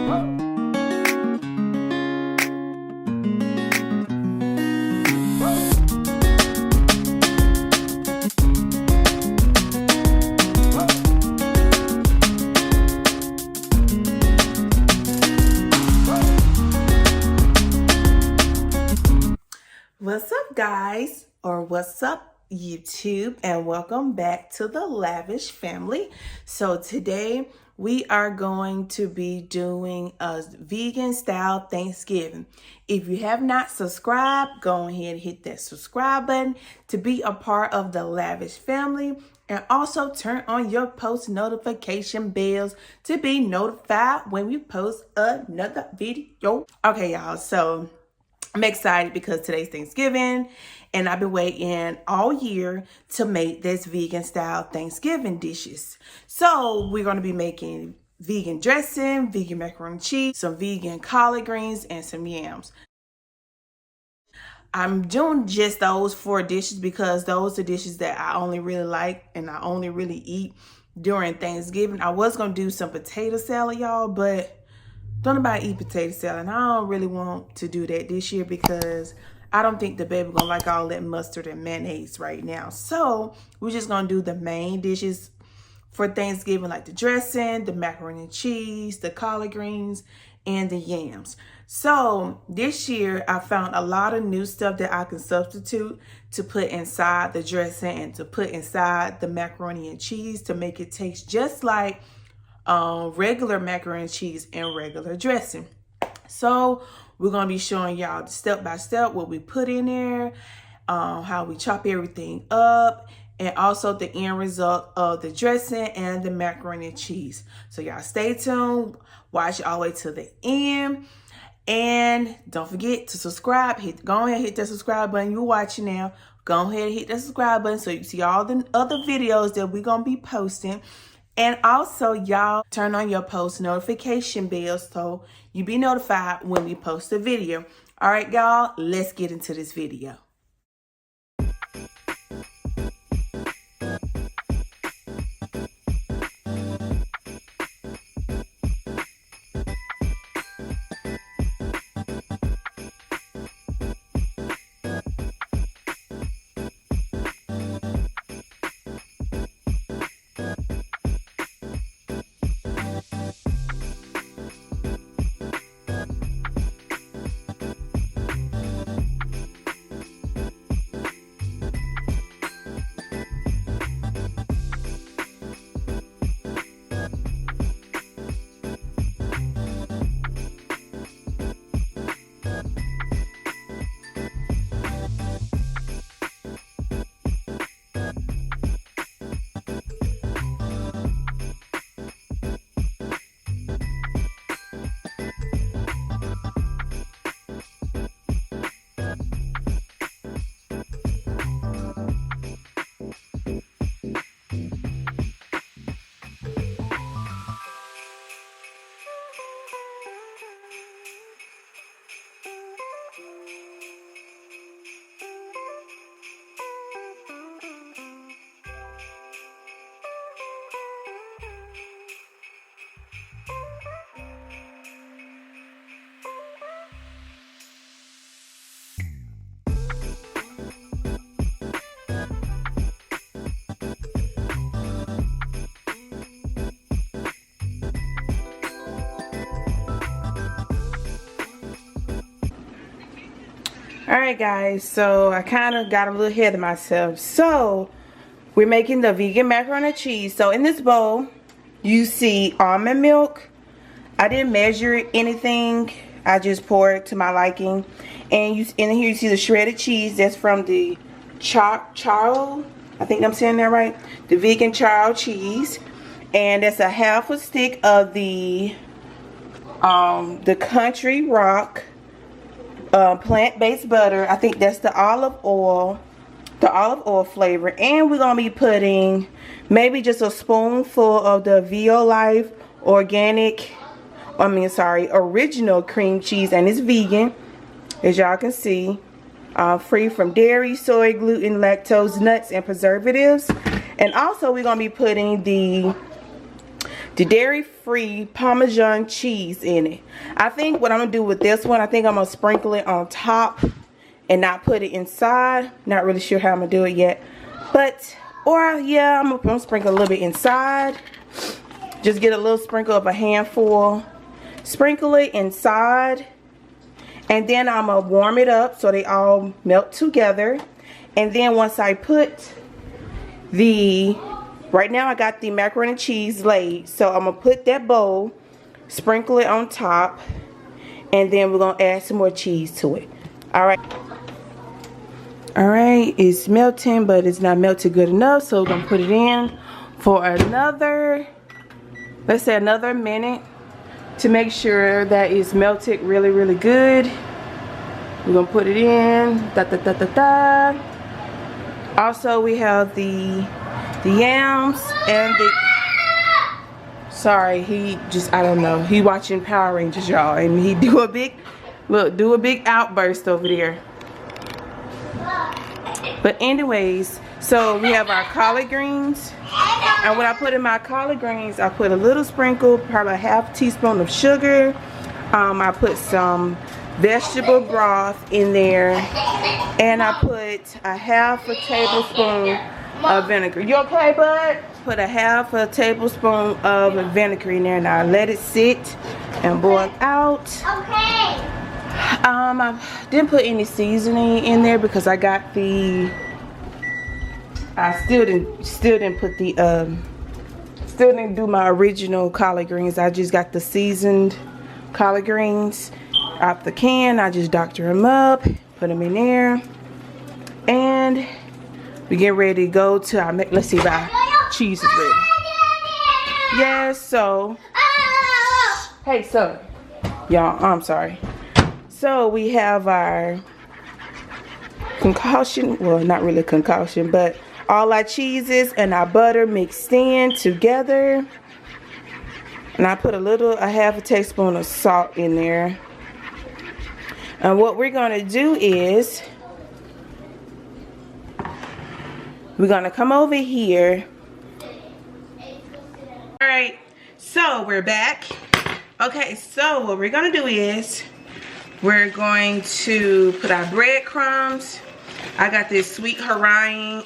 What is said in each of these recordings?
What's up, guys, or what's up, YouTube, and welcome back to the Lavish family. So today we are going to be doing a vegan style Thanksgiving. If you have not subscribed, go ahead and hit that subscribe button to be a part of the Lavish family, and also turn on your post notification bells to be notified when we post another video. Okay, y'all, so I'm excited because today's Thanksgiving and I've been waiting all year to make this vegan style Thanksgiving dishes. So we're going to be making vegan dressing, vegan macaroni and cheese, some vegan collard greens, and some yams. I'm doing just those 4 dishes because those are dishes that I only really like and I only really eat during Thanksgiving. I was going to do some potato salad, y'all, but don't nobody eat potato salad, and I don't really want to do that this year because I don't think the baby gonna like all that mustard and mayonnaise right now. So we're just gonna do the main dishes for Thanksgiving, like the dressing, the macaroni and cheese, the collard greens, and the yams. So this year I found a lot of new stuff that I can substitute to put inside the dressing and to put inside the macaroni and cheese to make it taste just like regular macaroni and cheese and regular dressing. So we're going to be showing y'all step by step what we put in there, how we chop everything up, and also the end result of the dressing and the macaroni and cheese. So y'all stay tuned, watch all the way to the end, and don't forget to subscribe. Go ahead and hit that subscribe button you're watching now. Go ahead and hit that subscribe button so you can see all the other videos that we're going to be posting. And also, y'all, turn on your post notification bell so you be notified when we post a video. All right, y'all, let's get into this video. All right, guys, so I kind of got a little ahead of myself. So we're making the vegan macaroni and cheese. So in this bowl, you see almond milk. I didn't measure anything. I just poured it to my liking. And in here you see the shredded cheese. That's from the charl. I think I'm saying that right. The vegan charl cheese. And that's a half a stick of the Country Rock plant-based butter. I think that's the olive oil flavor. And we're gonna be putting maybe just a spoonful of the Violife original cream cheese, and it's vegan, as y'all can see, free from dairy, soy, gluten, lactose, nuts, and preservatives. And also we're gonna be putting the the dairy-free Parmesan cheese in it. I think what I'm gonna do with this one, I think I'm gonna sprinkle it on top and not put it inside. Not really sure how I'm gonna do it yet, but or yeah, I'm gonna sprinkle a little bit inside. Just get a little sprinkle of a handful, sprinkle it inside, and then I'm gonna warm it up so they all melt together. And then once I put the, right now I got the macaroni and cheese laid, so I'm gonna put that bowl, sprinkle it on top, and then we're gonna add some more cheese to it. Alright, it's melting, but it's not melted good enough, so we're gonna put it in for another, let's say another minute, to make sure that it's melted really, really good. We're gonna put it in. Also, we have the yams and the, sorry, he just, I don't know, he watching Power Rangers, y'all, and he do a big, look, do a big outburst over there. But anyways, so we have our collard greens, and what I put in my collard greens, I put a little sprinkle, probably a half teaspoon of sugar. I put some vegetable broth in there, and I put a half a tablespoon of vinegar. You okay, bud? Put a half a tablespoon of vinegar in there, and I let it sit and boil out. Okay. I didn't put any seasoning in there because I got the, I still didn't put the still didn't do my original collard greens. I just got the seasoned collard greens out the can. I just doctor them up, put them in there, and we get ready to go to our, let's see if our cheese is ready. Yes, so hey, so y'all, I'm sorry. So we have our concoction, well, not really concoction, but all our cheeses and our butter mixed in together. And I put a half a teaspoon of salt in there. And what we're gonna do is, we're gonna come over here. All right, so we're back. Okay, so what we're gonna do is, we're going to put our breadcrumbs. I got this sweet Hawaiian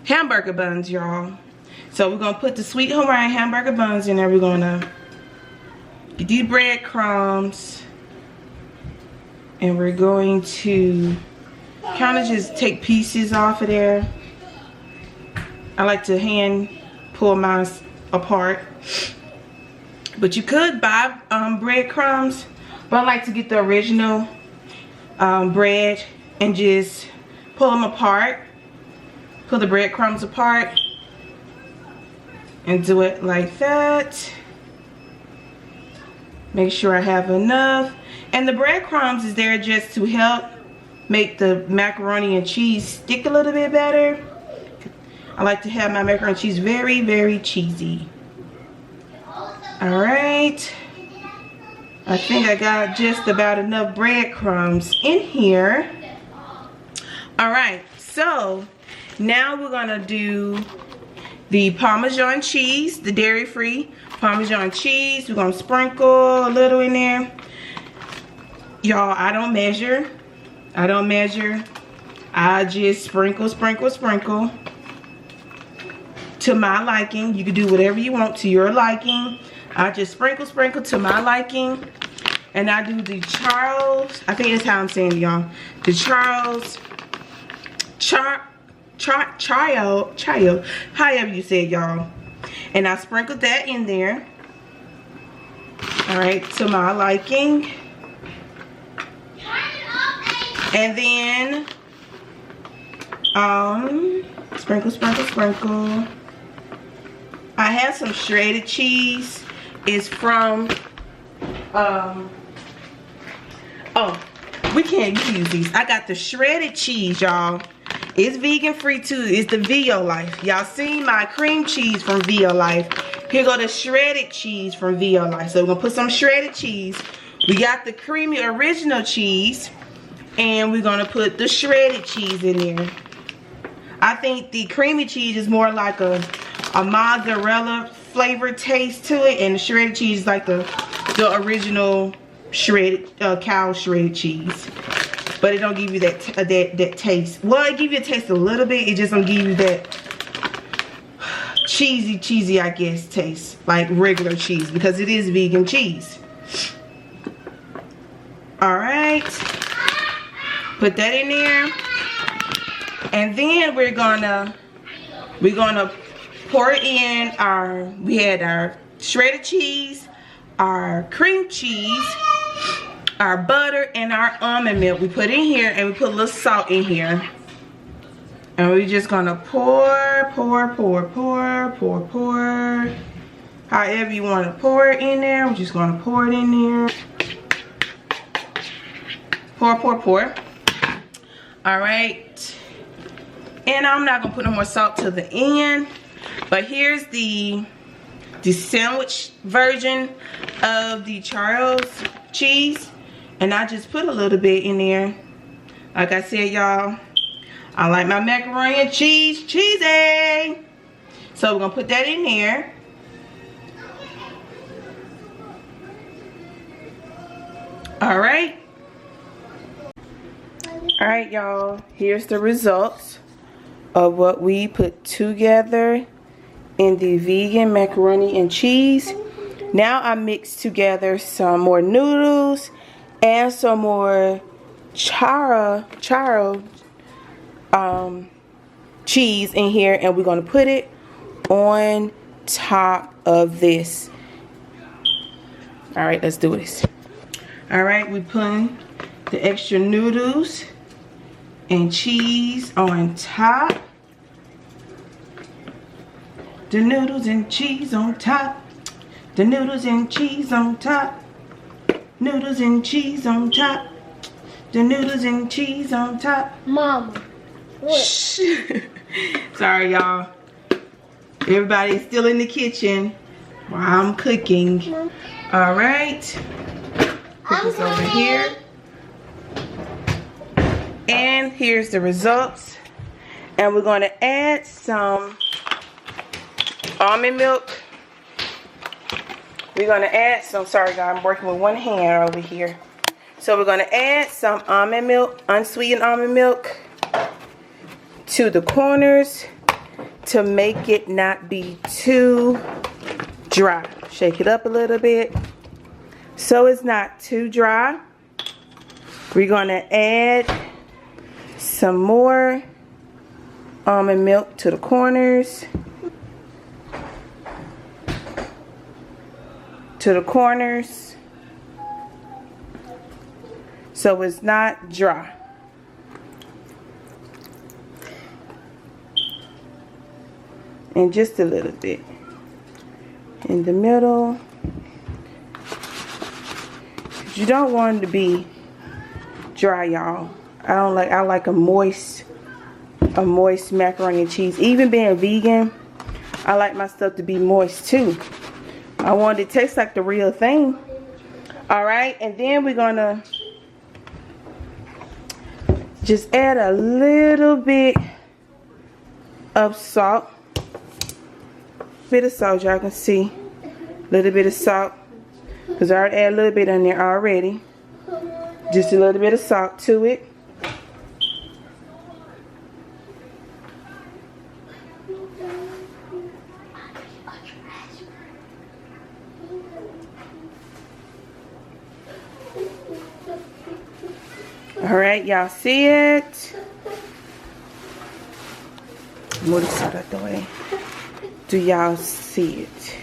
hamburger buns, y'all. So we're gonna put the sweet Hawaiian hamburger buns in there. We're gonna get these breadcrumbs, and we're going to kind of just take pieces off of there. I like to hand pull mine apart, but you could buy breadcrumbs, but I like to get the original bread and just pull them apart, pull the breadcrumbs apart, and do it like that. Make sure I have enough, and the breadcrumbs is there just to help make the macaroni and cheese stick a little bit better. I like to have my macaroni and cheese very, very cheesy. All right. I think I got just about enough breadcrumbs in here. All right, so now we're gonna do the Parmesan cheese, the dairy-free Parmesan cheese. We're gonna sprinkle a little in there. Y'all, I don't measure. I just sprinkle, sprinkle, sprinkle. To my liking. You can do whatever you want to your liking. I just sprinkle, sprinkle to my liking. And I do the Charles, I think that's how I'm saying it, y'all. The Charles, however you say it, y'all. And I sprinkled that in there. All right, to my liking. And then, sprinkle, sprinkle, sprinkle. I have some shredded cheese. It's from, oh, we can't use these. I got the shredded cheese, y'all. It's vegan free too. It's the Vio Life. Y'all seen my cream cheese from Vio Life. Here go the shredded cheese from Vio Life. So we're gonna put some shredded cheese. We got the creamy original cheese, and we're gonna put the shredded cheese in there. I think the creamy cheese is more like a mozzarella flavor taste to it, and the shredded cheese is like the original shredded cow shredded cheese. But it don't give you that taste. Well, it give you a taste a little bit. It just don't give you that cheesy, I guess, taste like regular cheese, because it is vegan cheese. All right, put that in there, and then we're gonna pour in we had our shredded cheese, our cream cheese, our butter, and our almond milk. We put in here, and we put a little salt in here. And we're just gonna pour. However you want to pour it in there. We're just gonna pour it in there. Pour. All right. And I'm not gonna put no more salt to the end. But here's the sandwich version of the Charles cheese. And I just put a little bit in there. Like I said, y'all, I like my macaroni and cheese cheesy. So we're gonna put that in there. All right, y'all, here's the results of what we put together in the vegan macaroni and cheese. Now I mixed together some more noodles and some more charo cheese in here, and we're going to put it on top of this. All right, let's do this. All right, we're putting the extra noodles and cheese on top. The noodles and cheese on top. The noodles and cheese on top. Noodles and cheese on top. The noodles and cheese on top. Mom. Shh. Sorry, y'all. Everybody's still in the kitchen while I'm cooking. Mom. All right. Put this over here. And here's the results. And we're going to add some almond milk. We're going to add some, sorry guys, I'm working with one hand over here. So we're going to add some almond milk, unsweetened almond milk, to the corners to make it not be too dry. Shake it up a little bit so it's not too dry. We're going to add some more almond milk to the corners. So it's not dry. And just a little bit in the middle. You don't want it to be dry, y'all. I like a moist macaroni and cheese. Even being vegan, I like my stuff to be moist too. I want it to taste like the real thing. All right, and then we're gonna just add a little bit of salt. Y'all can see a little bit of salt, because I already added a little bit in there already. Just a little bit of salt to it. Alright, y'all see it? Move the salt out the way. Do y'all see it?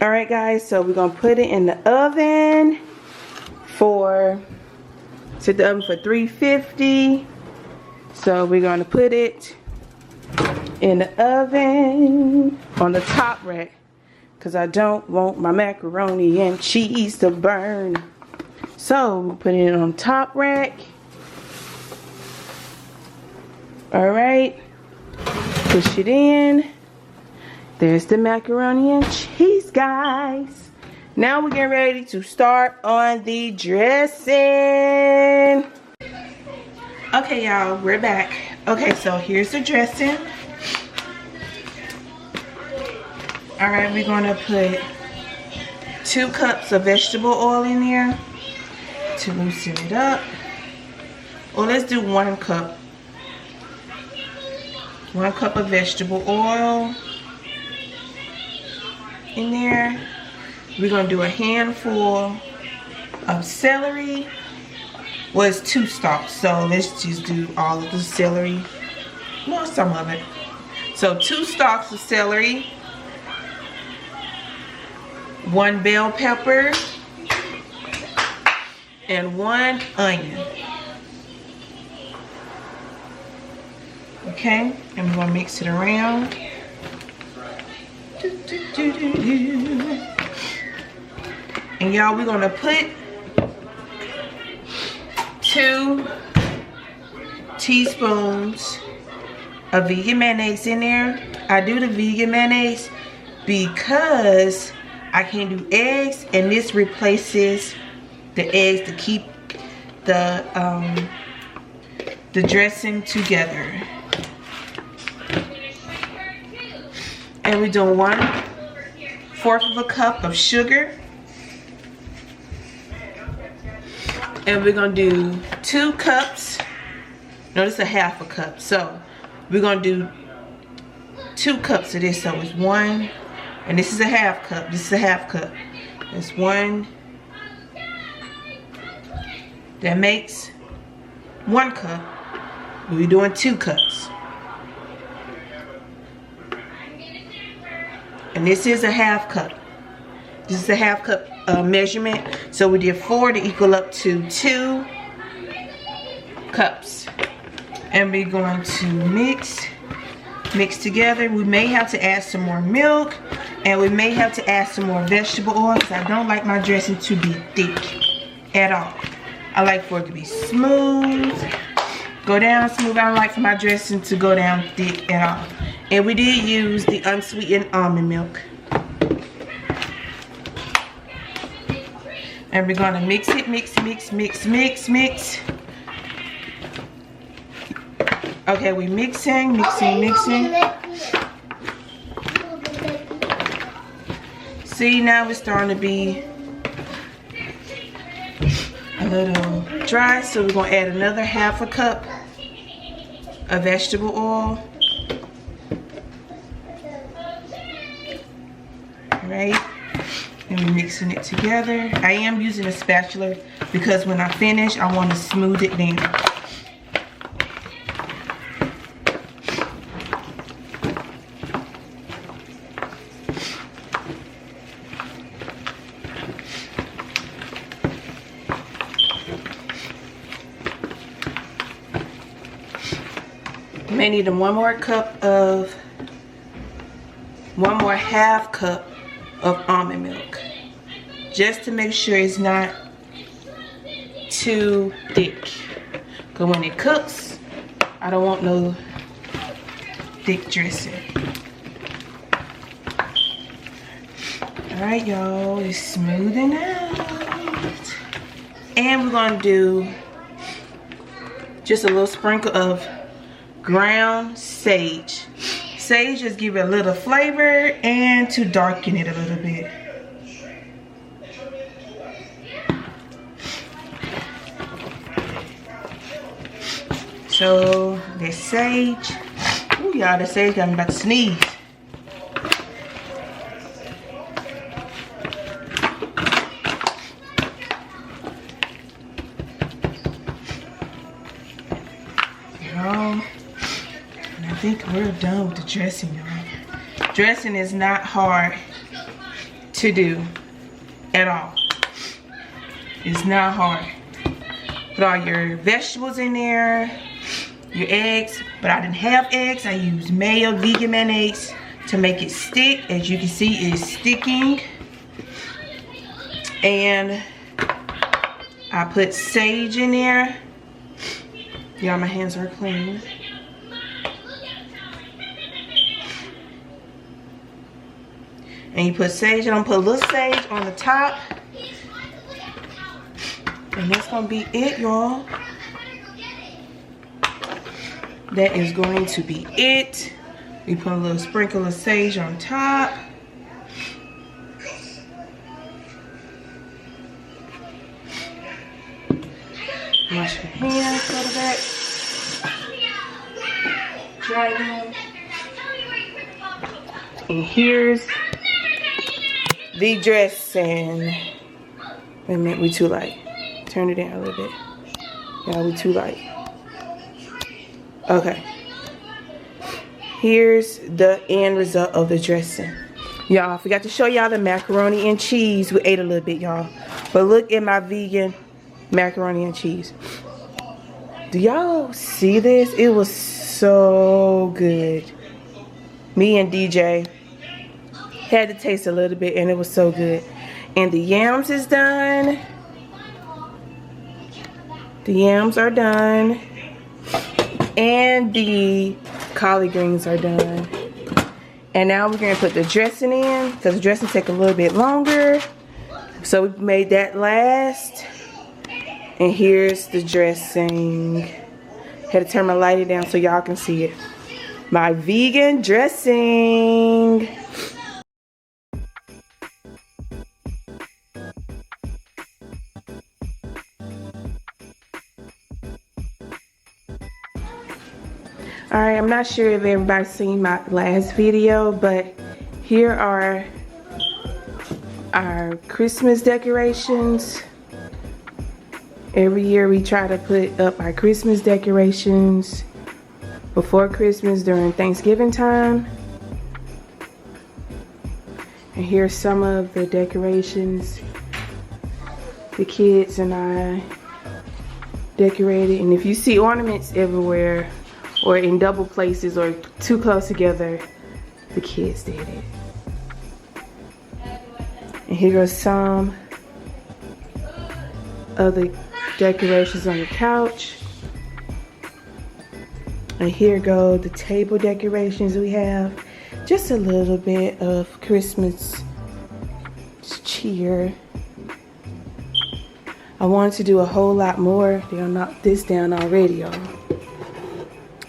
Alright guys, so we're going to put it in the oven set the oven for 350. So we're going to put it in the oven on the top rack, because I don't want my macaroni and cheese to burn. So we put it on top rack. Alright, push it in. There's the macaroni and cheese, guys. Now we're getting ready to start on the dressing. Okay, y'all, we're back. Okay, so here's the dressing. All right, we're gonna put 2 cups of vegetable oil in there to loosen it up. Well, let's do 1 cup. 1 cup of vegetable oil in there. We're gonna do a handful of celery. Well, it's 2 stalks, so let's just do all of the celery. No, some of it. So 2 stalks of celery, 1 bell pepper, and 1 onion. Okay, and we're gonna mix it around. And y'all, we're gonna put 2 teaspoons of vegan mayonnaise in there. I do the vegan mayonnaise because I can't do eggs, and this replaces the eggs to keep the dressing together. And we're doing 1/4 of a cup of sugar. And we're gonna do 2 cups. No, this is a 1/2 cup. So we're gonna do 2 cups of this. So it's 1, and this is a 1/2 cup. This is a 1/2 cup. It's 1. That makes 1 cup. We're doing 2 cups. And this is a 1/2 cup. This is a 1/2 cup measurement. So we did 4 to equal up to 2 cups. And we're going to mix together. We may have to add some more milk, and we may have to add some more vegetable oil, because I don't like my dressing to be thick at all. I like for it to be smooth, go down smooth. I don't like for my dressing to go down thick at all. And we did use the unsweetened almond milk. And we're gonna mix it, mix. Okay, we mixing. See, now it's starting to be a little dry, so we're gonna add another 1/2 cup of vegetable oil. Right, and we're mixing it together. I am using a spatula because when I finish, I want to smooth it down. May need 1 more 1/2 cup of almond milk, just to make sure it's not too thick, because when it cooks, I don't want no thick dressing. Alright, y'all, it's smoothing out. And we're gonna do just a little sprinkle of ground sage. Sage just give it a little flavor and to darken it a little bit. So the sage, ooh, y'all, the sage got me about to sneeze. And I think we're done with the dressing, y'all. Dressing is not hard to do at all. It's not hard. Put all your vegetables in there, your eggs, but I didn't have eggs. I used mayo, vegan mayonnaise to make it stick. As you can see, it's sticking. And I put sage in there. Yeah, my hands are clean. And you put sage, and I'm gonna put a little sage on the top. And that's gonna be it, y'all. that is going to be it. We put a little sprinkle of sage on top. Wash your hands, go to that. Dry them. And here's the dressing. Wait a minute, we too light. Turn it down a little bit. Yeah, we too light. Okay. Here's the end result of the dressing. Y'all, I forgot to show y'all the macaroni and cheese. We ate a little bit, y'all. But look at my vegan macaroni and cheese. Do y'all see this? It was so good. Me and DJ had to taste a little bit and it was so good. And the yams is done. The yams are done. And the collard greens are done. And now we're gonna put the dressing in because the dressing take a little bit longer. So we made that last. And here's the dressing. Had to turn my lighting down so y'all can see it. My vegan dressing. Alright, I'm not sure if everybody's seen my last video, but here are our Christmas decorations. Every year we try to put up our Christmas decorations before Christmas during Thanksgiving time. And here's some of the decorations the kids and I decorated. And if you see ornaments everywhere or in double places or too close together, the kids did it. And here goes some of the decorations on the couch. And here go the table decorations we have. Just a little bit of Christmas cheer. I wanted to do a whole lot more. They'll knock this down already, y'all.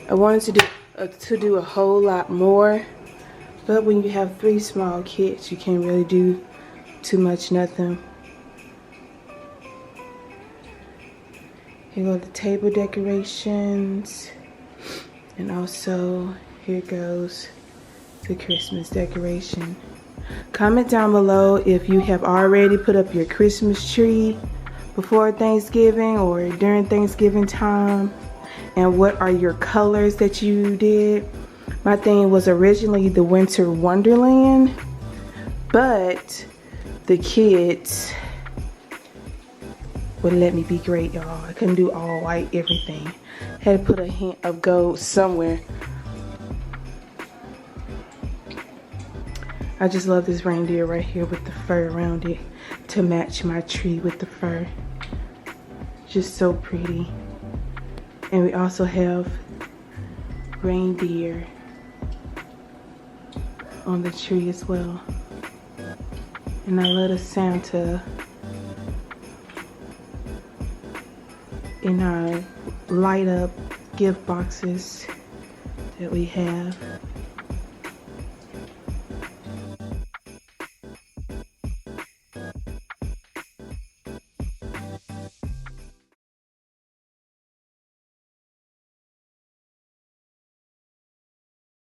I wanted to do a whole lot more, but when you have 3 small kids, you can't really do too much nothing. Here go the table decorations, and also here goes the Christmas decoration. Comment down below if you have already put up your Christmas tree before Thanksgiving or during Thanksgiving time, and what are your colors that you did. My thing was originally the Winter Wonderland, but the kids wouldn't let me be great, y'all. I couldn't do all white everything. Had to put a hint of gold somewhere. I just love this reindeer right here with the fur around it to match my tree with the fur. Just so pretty. And we also have reindeer on the tree as well. And I love the Santa in our light up gift boxes that we have.